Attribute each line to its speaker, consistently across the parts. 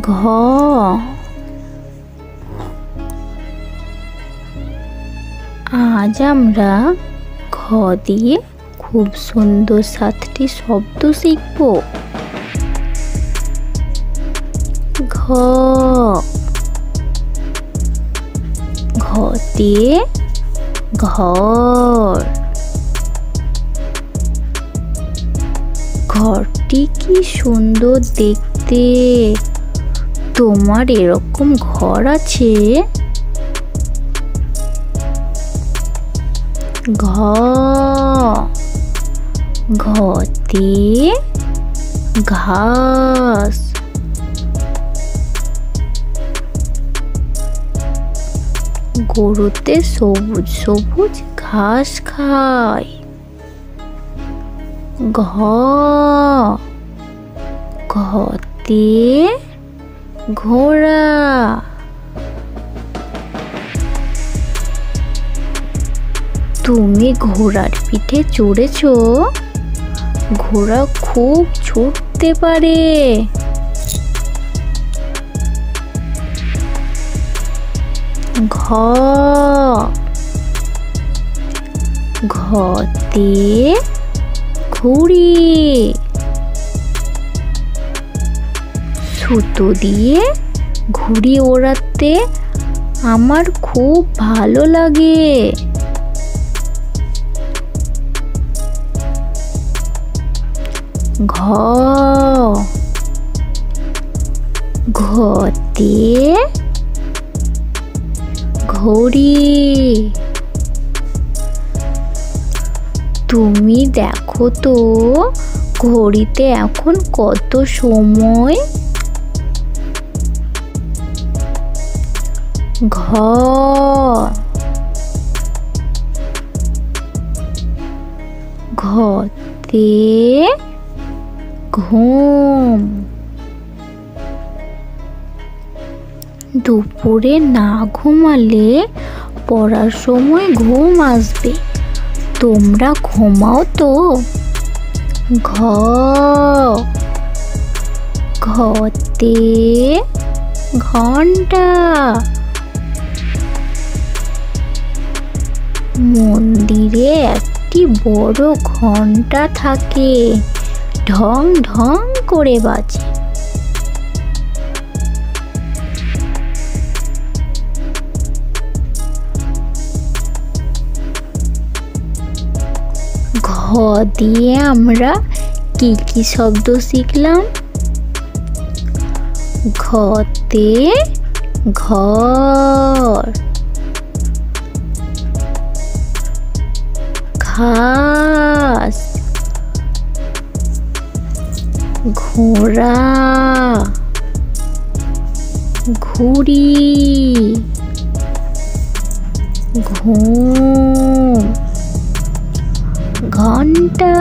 Speaker 1: ঘ আজ আমরা ঘ দিয়ে খুব সুন্দর 7টি শব্দ শিখব। ঘ ঘতে ঘর। ঘরটি কি সুন্দর দেখতে। তোমার এরকম ঘর আছে? ঘ ঘতে ঘাস। গরুতে সবুজ সবুজ ঘাস খায়। ঘ ঘতে ঘোড়া। তুমি ঘোড়ার পিঠে চড়েছো? ঘোড়া খুব ছুটতে পারে। ঘ ঘতে ঘুড়ি। সুতো দিয়ে ঘুড়ি ওড়াতে আমার খুব ভালো লাগে। ঘ ঘতে ঘড়ি। তুমি দেখো তো ঘড়িতে এখন কত সময়? ঘ ঘতে ঘুম। দুপুরে না ঘুমালে পড়ার সময় ঘুম আসবে। তোমরা ঘুমাও তো? ঘ ঘতে ঘন্টা। মন্দিরে একটি বড় ঘন্টা থাকে, ঢং ঢং করে বাজে। ঘ দিয়ে আমরা কি কি শব্দ শিখলাম? ঘতে ঘর। ঘাস। ঘোড়া। ঘুড়ি। ঘুম। ঘন্টা।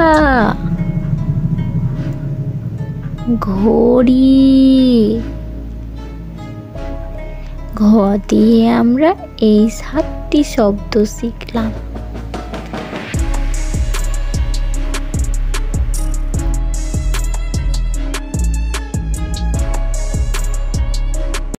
Speaker 1: ঘড়ি। ঘ দিয়ে আমরা এই 7টি শব্দ শিখলাম।